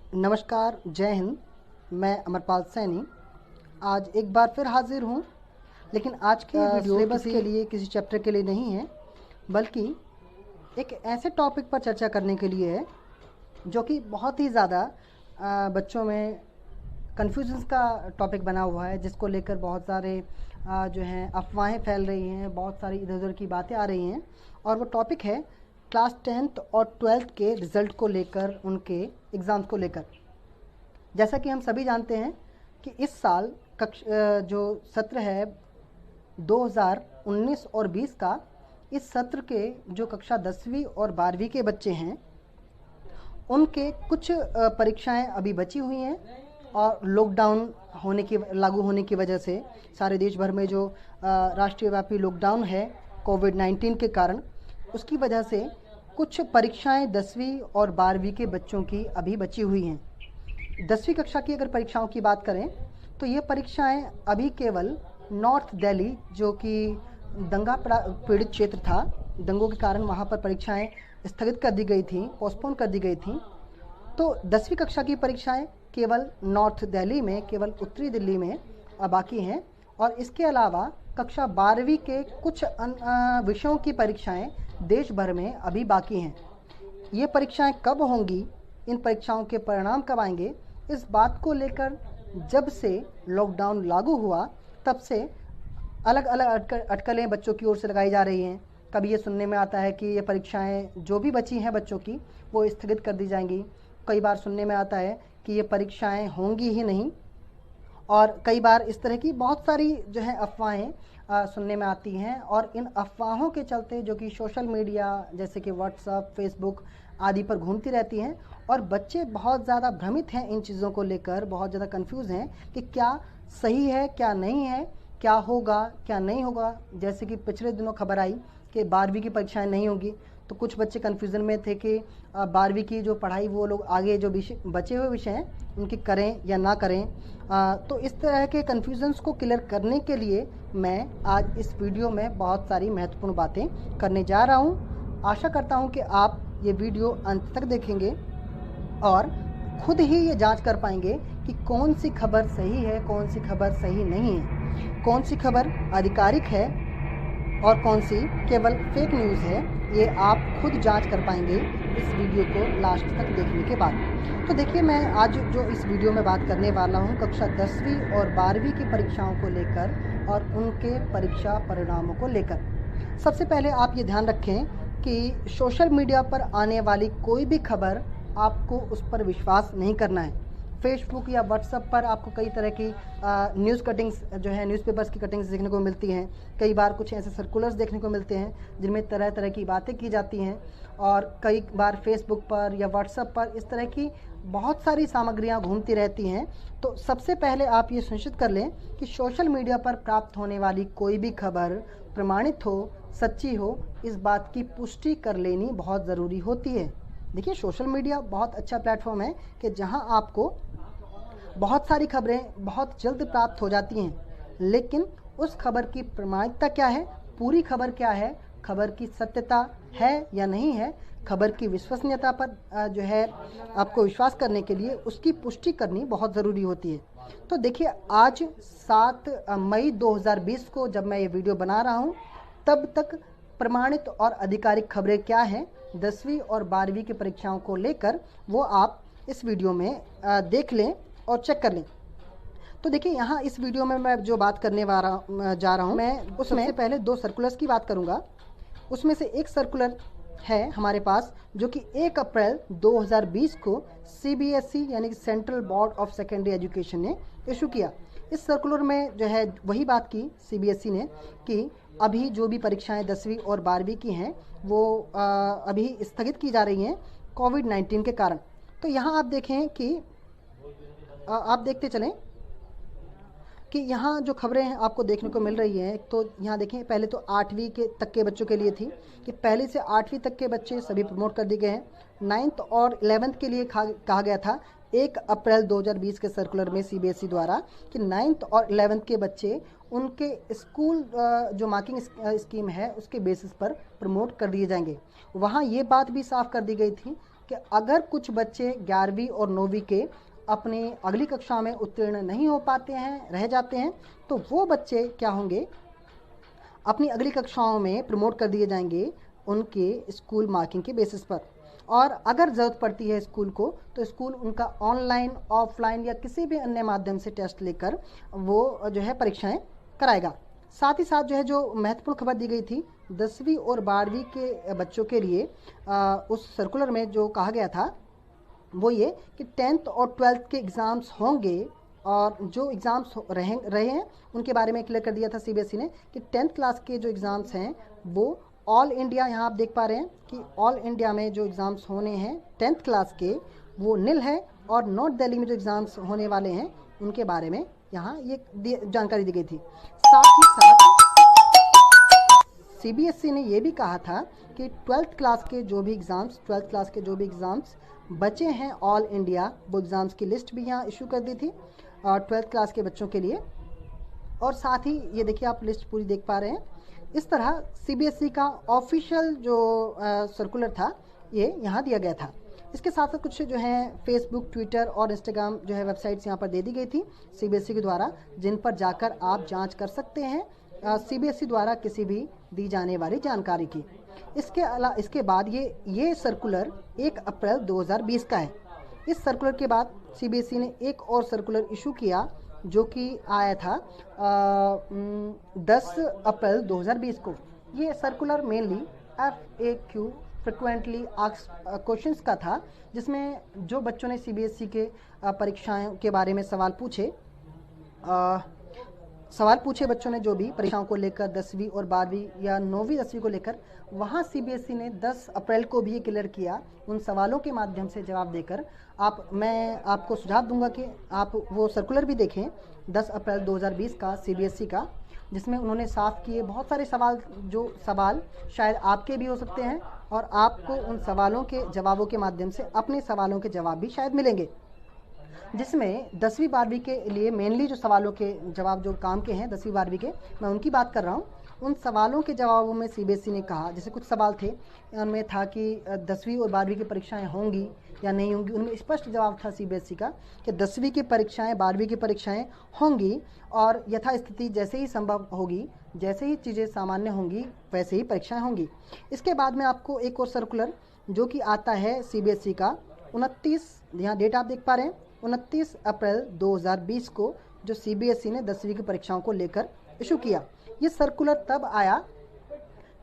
नमस्कार, जय हिंद। मैं अमरपाल सैनी आज एक बार फिर हाजिर हूँ, लेकिन आज की वीडियो सिलेबस के लिए, किसी चैप्टर के लिए नहीं है, बल्कि एक ऐसे टॉपिक पर चर्चा करने के लिए है जो कि बहुत ही ज़्यादा बच्चों में कन्फ्यूजन्स का टॉपिक बना हुआ है, जिसको लेकर बहुत सारे जो हैं अफवाहें फैल रही हैं, बहुत सारी इधर उधर की बातें आ रही हैं। और वो टॉपिक है क्लास 10th और 12th के रिज़ल्ट को लेकर, उनके एग्ज़ाम्स को लेकर। जैसा कि हम सभी जानते हैं कि इस साल जो सत्र है 2019 और 20 का, इस सत्र के जो कक्षा 10वीं और 12वीं के बच्चे हैं, उनके कुछ परीक्षाएं अभी बची हुई हैं और लॉकडाउन लागू होने की वजह से सारे देश भर में जो राष्ट्रीय व्यापी लॉकडाउन है कोविड-19 के कारण, उसकी वजह से कुछ परीक्षाएं 10वीं और 12वीं के बच्चों की अभी बची हुई हैं। 10वीं कक्षा की अगर परीक्षाओं की बात करें तो ये परीक्षाएं अभी केवल नॉर्थ दिल्ली, जो कि दंगा पीड़ित क्षेत्र था, दंगों के कारण वहाँ पर परीक्षाएं स्थगित कर दी गई थी, पोस्टपोन कर दी गई थी। तो 10वीं कक्षा की परीक्षाएं केवल नॉर्थ दिल्ली में, केवल उत्तरी दिल्ली में बाकी हैं। और इसके अलावा कक्षा 12वीं के कुछ विषयों की परीक्षाएं देश भर में अभी बाकी हैं। ये परीक्षाएं कब होंगी, इन परीक्षाओं के परिणाम कब आएंगे, इस बात को लेकर जब से लॉकडाउन लागू हुआ तब से अलग अलग अटकलें बच्चों की ओर से लगाई जा रही हैं। कभी ये सुनने में आता है कि ये परीक्षाएं जो भी बची हैं बच्चों की, वो स्थगित कर दी जाएंगी। कई बार सुनने में आता है कि ये परीक्षाएं होंगी ही नहीं, और कई बार इस तरह की बहुत सारी जो है अफवाहें सुनने में आती हैं। और इन अफवाहों के चलते, जो कि सोशल मीडिया जैसे कि व्हाट्सएप, फेसबुक आदि पर घूमती रहती हैं, और बच्चे बहुत ज़्यादा भ्रमित हैं इन चीज़ों को लेकर, बहुत ज़्यादा कंफ्यूज हैं कि क्या सही है, क्या नहीं है, क्या होगा, क्या नहीं होगा। जैसे कि पिछले दिनों खबर आई कि 12वीं की परीक्षाएं नहीं होगी, तो कुछ बच्चे कन्फ्यूज़न में थे कि 12वीं की जो पढ़ाई वो लोग आगे जो बचे हुए विषय हैं उनकी करें या ना करें। तो इस तरह के कन्फ्यूज़न्स को क्लियर करने के लिए मैं आज इस वीडियो में बहुत सारी महत्वपूर्ण बातें करने जा रहा हूँ। आशा करता हूँ कि आप ये वीडियो अंत तक देखेंगे और खुद ही ये जांच कर पाएंगे कि कौन सी खबर सही है, कौन सी खबर सही नहीं है, कौन सी खबर आधिकारिक है और कौन सी केवल फेक न्यूज़ है। ये आप खुद जांच कर पाएंगे इस वीडियो को लास्ट तक देखने के बाद। तो देखिए, मैं आज जो इस वीडियो में बात करने वाला हूँ कक्षा 10वीं और 12वीं की परीक्षाओं को लेकर और उनके परीक्षा परिणामों को लेकर। सबसे पहले आप ये ध्यान रखें कि सोशल मीडिया पर आने वाली कोई भी खबर आपको उस पर विश्वास नहीं करना है। फेसबुक या व्हाट्सएप पर आपको कई तरह की न्यूज़ कटिंग्स जो है, न्यूज़पेपर्स की कटिंग्स देखने को मिलती हैं। कई बार कुछ ऐसे सर्कुलर्स देखने को मिलते हैं जिनमें तरह तरह की बातें की जाती हैं, और कई बार फेसबुक पर या व्हाट्सएप पर इस तरह की बहुत सारी सामग्रियां घूमती रहती हैं। तो सबसे पहले आप ये सुनिश्चित कर लें कि सोशल मीडिया पर प्राप्त होने वाली कोई भी खबर प्रमाणित हो, सच्ची हो, इस बात की पुष्टि कर लेनी बहुत ज़रूरी होती है। देखिए, सोशल मीडिया बहुत अच्छा प्लेटफॉर्म है कि जहां आपको बहुत सारी खबरें बहुत जल्द प्राप्त हो जाती हैं, लेकिन उस खबर की प्रामाणिकता क्या है, पूरी खबर क्या है, खबर की सत्यता है या नहीं है, खबर की विश्वसनीयता पर जो है आपको विश्वास करने के लिए उसकी पुष्टि करनी बहुत ज़रूरी होती है। तो देखिए, आज 7 मई 2020 को जब मैं ये वीडियो बना रहा हूँ, तब तक प्रमाणित और आधिकारिक खबरें क्या हैं 10वीं और 12वीं की परीक्षाओं को लेकर, वो आप इस वीडियो में देख लें और चेक कर लें। तो देखिए, यहाँ इस वीडियो में मैं जो बात करने जा रहा हूँ, मैं उसमें से पहले 2 सर्कुलर्स की बात करूँगा। उसमें से एक सर्कुलर है हमारे पास जो कि 1 अप्रैल 2020 को CBSE यानी कि central board of secondary education ने इशू किया। इस सर्कुलर में जो है वही बात की CBSE ने कि अभी जो भी परीक्षाएं 10वीं और 12वीं की हैं वो अभी स्थगित की जा रही हैं कोविड-19 के कारण। तो यहाँ आप देखें कि आप देखते चलें कि यहाँ जो खबरें हैं आपको देखने को मिल रही हैं। तो यहाँ देखें, पहले तो 8वीं के तक के बच्चों के लिए थी कि पहले से 8वीं तक के बच्चे सभी प्रमोट कर दिए गए हैं। 9th और 11th के लिए कहा गया था 1 अप्रैल 2020 के सर्कुलर में CBSE द्वारा कि 9th और 11th के बच्चे उनके स्कूल जो मार्किंग स्कीम है उसके बेसिस पर प्रमोट कर दिए जाएंगे। वहाँ ये बात भी साफ कर दी गई थी कि अगर कुछ बच्चे 11वीं और 9वीं के अपनी अगली कक्षा में उत्तीर्ण नहीं हो पाते हैं, रह जाते हैं, तो वो बच्चे क्या होंगे, अपनी अगली कक्षाओं में प्रमोट कर दिए जाएंगे उनके स्कूल मार्किंग के बेसिस पर। और अगर ज़रूरत पड़ती है स्कूल को, तो स्कूल उनका ऑनलाइन, ऑफलाइन या किसी भी अन्य माध्यम से टेस्ट लेकर वो जो है परीक्षाएं कराएगा। साथ ही साथ जो है जो महत्वपूर्ण खबर दी गई थी 10वीं और 12वीं के बच्चों के लिए, उस सर्कुलर में जो कहा गया था वो ये कि 10th और 12th के एग्ज़ाम्स होंगे, और जो एग्ज़ाम्स रहे हैं उनके बारे में क्लियर कर दिया था सीबीएसई ने कि 10th क्लास के जो एग्ज़ाम्स हैं वो ऑल इंडिया, यहाँ आप देख पा रहे हैं कि ऑल इंडिया में जो एग्ज़ाम्स होने हैं 10th क्लास के वो निल है, और नॉर्थ दिल्ली में जो एग्ज़ाम्स होने वाले हैं उनके बारे में यहाँ ये जानकारी दी गई थी। साथ ही साथ सीबीएसई ने ये भी कहा था कि 12th क्लास के जो भी एग्ज़ाम्स बचे हैं ऑल इंडिया, वो एग्ज़ाम्स की लिस्ट भी यहाँ इशू कर दी थी 12th क्लास के बच्चों के लिए। और साथ ही ये देखिए आप लिस्ट पूरी देख पा रहे हैं। इस तरह सीबीएसई का ऑफिशियल जो सर्कुलर था ये यहाँ दिया गया था। इसके साथ साथ कुछ जो है फेसबुक, ट्विटर और इंस्टाग्राम जो है वेबसाइट्स यहाँ पर दे दी गई थी सीबीएसई के द्वारा, जिन पर जाकर आप जांच कर सकते हैं सीबीएसई द्वारा किसी भी दी जाने वाली जानकारी की। इसके बाद ये सर्कुलर 1 अप्रैल 2020 का है। इस सर्कुलर के बाद सीबीएसई ने एक और सर्कुलर इशू किया जो कि आया था 10 अप्रैल 2020 को। ये circular mainly FAQ frequently asked questions का था, जिसमें जो बच्चों ने सीबीएसई के परीक्षाओं के बारे में सवाल पूछे बच्चों ने जो भी परीक्षाओं को लेकर 10वीं और 12वीं या 9वीं 10वीं को लेकर, वहाँ सीबीएसई ने 10 अप्रैल को भी क्लियर किया उन सवालों के माध्यम से जवाब देकर। मैं आपको सुझाव दूंगा कि आप वो सर्कुलर भी देखें 10 अप्रैल 2020 का सीबीएसई का, जिसमें उन्होंने साफ किए बहुत सारे सवाल शायद आपके भी हो सकते हैं, और आपको उन सवालों के जवाबों के माध्यम से अपने सवालों के जवाब भी शायद मिलेंगे। जिसमें 10वीं 12वीं के लिए मेनली जो सवालों के जवाब जो काम के हैं 10वीं 12वीं के, मैं उनकी बात कर रहा हूँ। उन सवालों के जवाबों में सीबीएसई ने कहा, जैसे कुछ सवाल थे उनमें था कि 10वीं और 12वीं की परीक्षाएं होंगी या नहीं होंगी। उनमें स्पष्ट जवाब था सीबीएसई का कि 10वीं की परीक्षाएं 12वीं की परीक्षाएं होंगी, और यथास्थिति जैसे ही संभव होगी, जैसे ही चीज़ें सामान्य होंगी वैसे ही परीक्षाएं होंगी। इसके बाद में आपको एक और सर्कुलर जो कि आता है सीबीएसई का 29, यहाँ डेट आप देख पा रहे हैं 29 अप्रैल 2020 को, जो सीबीएसई ने 10वीं की परीक्षाओं को लेकर इशू किया। ये सर्कुलर तब आया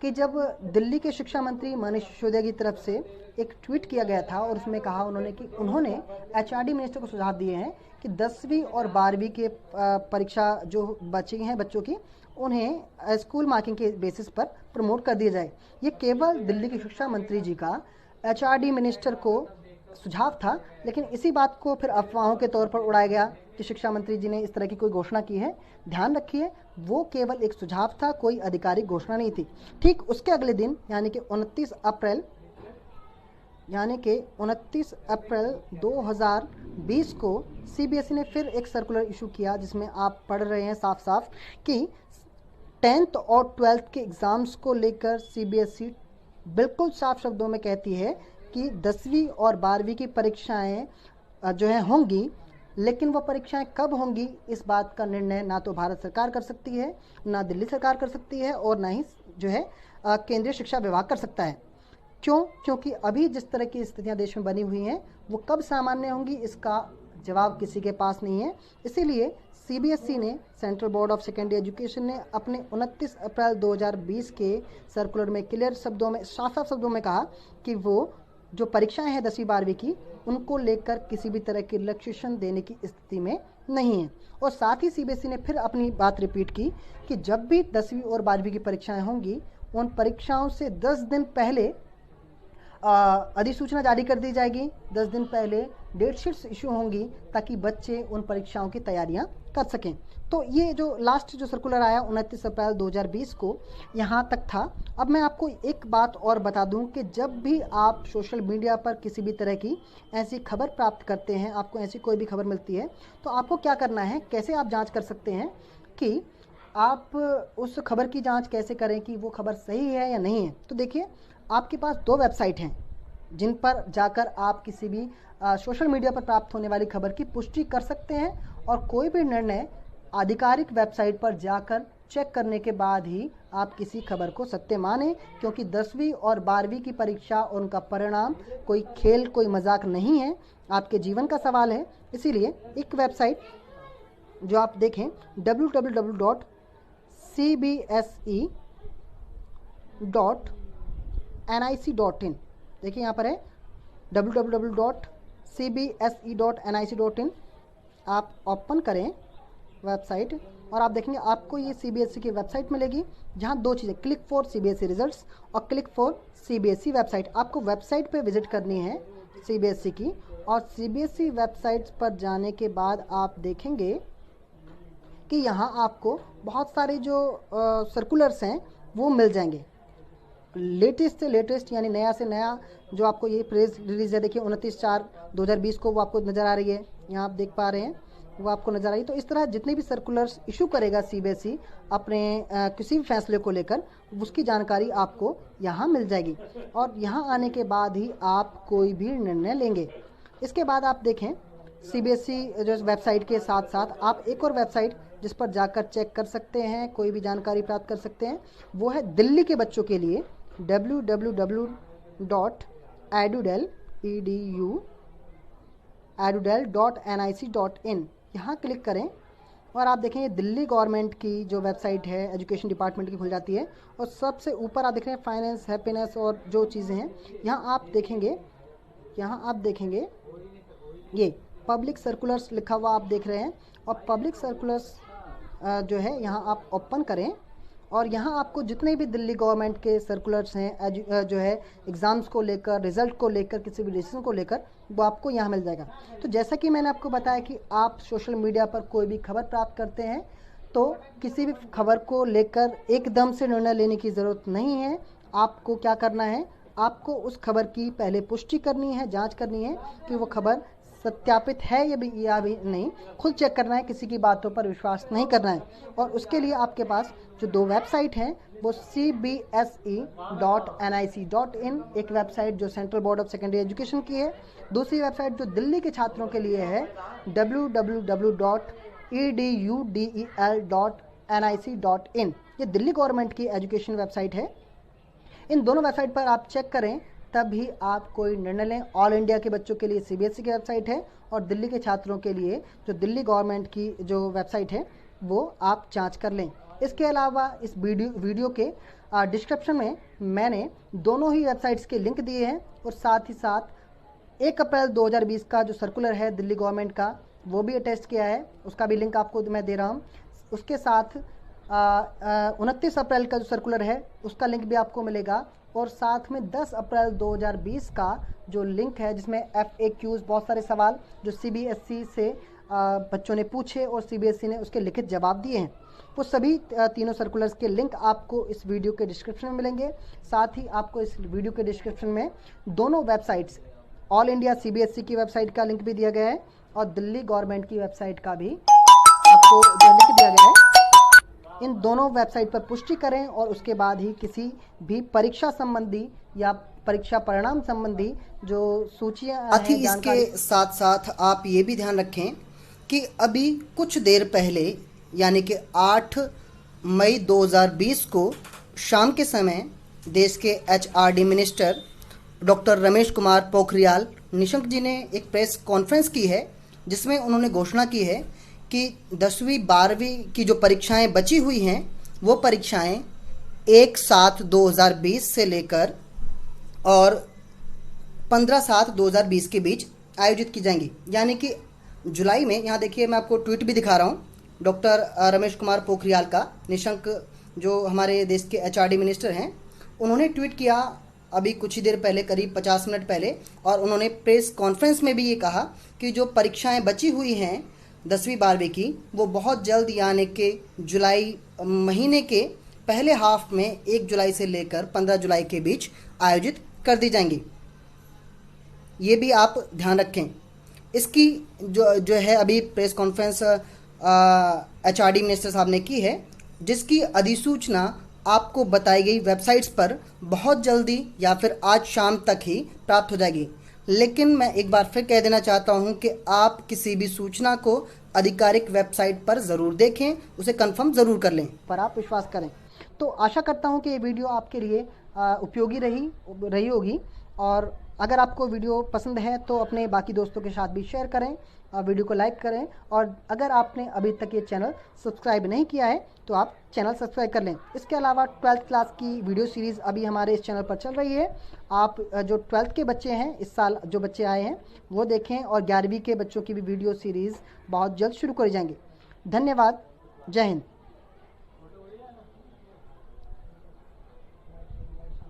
कि जब दिल्ली के शिक्षा मंत्री मनीष सिसोदिया की तरफ से एक ट्वीट किया गया था, और उसमें कहा उन्होंने एचआरडी मिनिस्टर को सुझाव दिए हैं कि 10वीं और 12वीं के परीक्षा जो बची हैं बच्चों की, उन्हें स्कूल मार्किंग के बेसिस पर प्रमोट कर दिया जाए। ये केवल दिल्ली के शिक्षा मंत्री जी का एचआरडी मिनिस्टर को सुझाव था, लेकिन इसी बात को फिर अफवाहों के तौर पर उड़ाया गया कि शिक्षा मंत्री जी ने इस तरह की कोई घोषणा की है। ध्यान रखिए, वो केवल एक सुझाव था, कोई आधिकारिक घोषणा नहीं थी। ठीक उसके अगले दिन यानी कि 29 अप्रैल 2020 को सीबीएसई ने फिर एक सर्कुलर इशू किया, जिसमें आप पढ़ रहे हैं साफ साफ कि 10th और 12th के एग्ज़ाम्स को लेकर सीबीएसई बिल्कुल साफ शब्दों में कहती है कि 10वीं और 12वीं की परीक्षाएं जो है होंगी, लेकिन वो परीक्षाएं कब होंगी इस बात का निर्णय ना तो भारत सरकार कर सकती है, ना दिल्ली सरकार कर सकती है, और ना ही जो है केंद्रीय शिक्षा विभाग कर सकता है। क्योंकि अभी जिस तरह की स्थितियां देश में बनी हुई हैं, वो कब सामान्य होंगी इसका जवाब किसी के पास नहीं है। इसीलिए सीबीएसई ने, central board of secondary education ने अपने 29 अप्रैल 2020 के सर्कुलर में क्लियर शब्दों में, साफ साफ शब्दों में कहा कि वो जो परीक्षाएं हैं 10वीं 12वीं की, उनको लेकर किसी भी तरह की रिलैक्सेशन देने की स्थिति में नहीं है। और साथ ही सीबीएसई ने फिर अपनी बात रिपीट की कि जब भी 10वीं और 12वीं की परीक्षाएं होंगी, उन परीक्षाओं से 10 दिन पहले अधिसूचना जारी कर दी जाएगी, 10 दिन पहले डेटशीट्स इशू होंगी, ताकि बच्चे उन परीक्षाओं की तैयारियां कर सकें। तो ये जो लास्ट जो सर्कुलर आया 29 अप्रैल 2020 को, यहाँ तक था। अब मैं आपको एक बात और बता दूं कि जब भी आप सोशल मीडिया पर किसी भी तरह की ऐसी खबर प्राप्त करते हैं, आपको ऐसी कोई भी खबर मिलती है, तो आपको क्या करना है, कैसे आप जांच कर सकते हैं कि आप उस खबर की जांच कैसे करें कि वो खबर सही है या नहीं है। तो देखिए, आपके पास 2 वेबसाइट हैं। जिन पर जाकर आप किसी भी सोशल मीडिया पर प्राप्त होने वाली खबर की पुष्टि कर सकते हैं और कोई भी निर्णय आधिकारिक वेबसाइट पर जाकर चेक करने के बाद ही आप किसी खबर को सत्य माने, क्योंकि 10वीं और 12वीं की परीक्षा और उनका परिणाम कोई खेल, कोई मजाक नहीं है, आपके जीवन का सवाल है। इसीलिए एक वेबसाइट जो आप देखें www.cbse.nic.in, देखिए यहाँ पर है www.cbse.nic.in। आप ओपन करें वेबसाइट और आप देखेंगे आपको ये सीबीएसई की वेबसाइट मिलेगी, जहाँ दो चीज़ें, क्लिक फॉर सीबीएसई रिजल्ट्स और क्लिक फॉर सीबीएसई वेबसाइट। आपको वेबसाइट पे विजिट करनी है सीबीएसई की, और सीबीएसई वेबसाइट पर जाने के बाद आप देखेंगे कि यहाँ आपको बहुत सारे जो सर्कुलर्स हैं वो मिल जाएंगे, लेटेस्ट से लेटेस्ट, यानी नया से नया। जो आपको ये प्रेस रिलीज है, देखिए 29/4/2020 को वो आपको नज़र आ रही है, यहाँ आप देख पा रहे हैं, वो आपको नज़र आ रही है। तो इस तरह जितने भी सर्कुलर्स इशू करेगा सीबीएसई अपने किसी भी फैसले को लेकर, उसकी जानकारी आपको यहाँ मिल जाएगी और यहाँ आने के बाद ही आप कोई भी निर्णय लेंगे। इसके बाद आप देखें सीबीएसई जो वेबसाइट के साथ साथ आप एक और वेबसाइट जिस पर जाकर चेक कर सकते हैं, कोई भी जानकारी प्राप्त कर सकते हैं, वो है दिल्ली के बच्चों के लिए www.edudel.nic.in। यहाँ क्लिक करें और आप देखें ये दिल्ली गवर्नमेंट की जो वेबसाइट है एजुकेशन डिपार्टमेंट की खुल जाती है, और सबसे ऊपर आप देख रहे हैं फाइनेंस, हैप्पीनेस और जो चीज़ें हैं, यहाँ आप देखेंगे ये पब्लिक सर्कुलर्स लिखा हुआ आप देख रहे हैं। और पब्लिक सर्कुलर्स जो है यहाँ आप ओपन करें और यहाँ आपको जितने भी दिल्ली गवर्नमेंट के सर्कुलर्स हैं जो है एग्ज़ाम्स को लेकर, रिज़ल्ट को लेकर, किसी भी डिसीजन को लेकर, वो आपको यहाँ मिल जाएगा। तो जैसा कि मैंने आपको बताया कि आप सोशल मीडिया पर कोई भी खबर प्राप्त करते हैं तो किसी भी खबर को लेकर एकदम से निर्णय लेने की ज़रूरत नहीं है। आपको क्या करना है, आपको उस खबर की पहले पुष्टि करनी है, जाँच करनी है कि वो खबर सत्यापित है या भी नहीं, खुद चेक करना है, किसी की बातों पर विश्वास नहीं करना है। और उसके लिए आपके पास जो दो वेबसाइट हैं वो cbse.nic.in, एक वेबसाइट जो central board of secondary education की है, दूसरी वेबसाइट जो दिल्ली के छात्रों के लिए है www.edudel.nic.in। ये दिल्ली गवर्नमेंट की एजुकेशन वेबसाइट है। इन दोनों वेबसाइट पर आप चेक करें तभी आप कोई निर्णय लें। ऑल इंडिया के बच्चों के लिए सीबीएसई की वेबसाइट है और दिल्ली के छात्रों के लिए जो दिल्ली गवर्नमेंट की जो वेबसाइट है वो आप जांच कर लें। इसके अलावा इस वीडियो के डिस्क्रिप्शन में मैंने दोनों ही वेबसाइट्स के लिंक दिए हैं और साथ ही साथ 1 अप्रैल 2020 का जो सर्कुलर है दिल्ली गवर्नमेंट का वो भी अटैच किया है, उसका भी लिंक आपको मैं दे रहा हूँ। उसके साथ 29 अप्रैल का जो सर्कुलर है उसका लिंक भी आपको मिलेगा, और साथ में 10 अप्रैल 2020 का जो लिंक है जिसमें FAQs, बहुत सारे सवाल जो सीबीएसई से बच्चों ने पूछे और सीबीएसई ने उसके लिखित जवाब दिए हैं, वो सभी तीनों सर्कुलर्स के लिंक आपको इस वीडियो के डिस्क्रिप्शन में मिलेंगे। साथ ही आपको इस वीडियो के डिस्क्रिप्शन में दोनों वेबसाइट्स, ऑल इंडिया सीबीएसई की वेबसाइट का लिंक भी दिया गया है और दिल्ली गवर्नमेंट की वेबसाइट का भी आपको जो लिंक दिया गया है। इन दोनों वेबसाइट पर पुष्टि करें और उसके बाद ही किसी भी परीक्षा संबंधी या परीक्षा परिणाम संबंधी जो सूचियां साथ ही इसके साथ साथ आप ये भी ध्यान रखें कि अभी कुछ देर पहले यानी कि 8 मई 2020 को शाम के समय देश के HRD minister doctor Ramesh Kumar Pokhriyal Nishank ji ने एक प्रेस कॉन्फ्रेंस की है, जिसमें उन्होंने घोषणा की है कि 10वीं 12वीं की जो परीक्षाएं बची हुई हैं वो परीक्षाएं 1/7/2020 से लेकर और 15/7/2020 के बीच आयोजित की जाएंगी। यानी कि जुलाई में, यहाँ देखिए मैं आपको ट्वीट भी दिखा रहा हूँ डॉक्टर रमेश कुमार पोखरियाल का, निशंक जो हमारे देश के HRD मिनिस्टर हैं, उन्होंने ट्वीट किया अभी कुछ ही देर पहले, करीब 50 मिनट पहले, और उन्होंने प्रेस कॉन्फ्रेंस में भी ये कहा कि जो परीक्षाएं बची हुई हैं 10वीं 12वीं की वो बहुत जल्द यानी कि जुलाई महीने के पहले हाफ में 1 जुलाई से लेकर 15 जुलाई के बीच आयोजित कर दी जाएंगी। ये भी आप ध्यान रखें। इसकी जो है अभी प्रेस कॉन्फ्रेंस HRD मिनिस्टर साहब ने की है, जिसकी अधिसूचना आपको बताई गई वेबसाइट्स पर बहुत जल्दी या फिर आज शाम तक ही प्राप्त हो जाएगी। लेकिन मैं एक बार फिर कह देना चाहता हूं कि आप किसी भी सूचना को आधिकारिक वेबसाइट पर ज़रूर देखें, उसे कंफर्म ज़रूर कर लें। पर आप विश्वास करें। तो आशा करता हूं कि ये वीडियो आपके लिए उपयोगी रही होगी, और अगर आपको वीडियो पसंद है तो अपने बाकी दोस्तों के साथ भी शेयर करें और वीडियो को लाइक करें। और अगर आपने अभी तक ये चैनल सब्सक्राइब नहीं किया है तो आप चैनल सब्सक्राइब कर लें। इसके अलावा 12th क्लास की वीडियो सीरीज़ अभी हमारे इस चैनल पर चल रही है। आप जो 12th के बच्चे हैं, इस साल जो बच्चे आए हैं वो देखें, और 11वीं के बच्चों की भी वीडियो सीरीज़ बहुत जल्द शुरू कर जाएंगे। धन्यवाद। जय हिंद।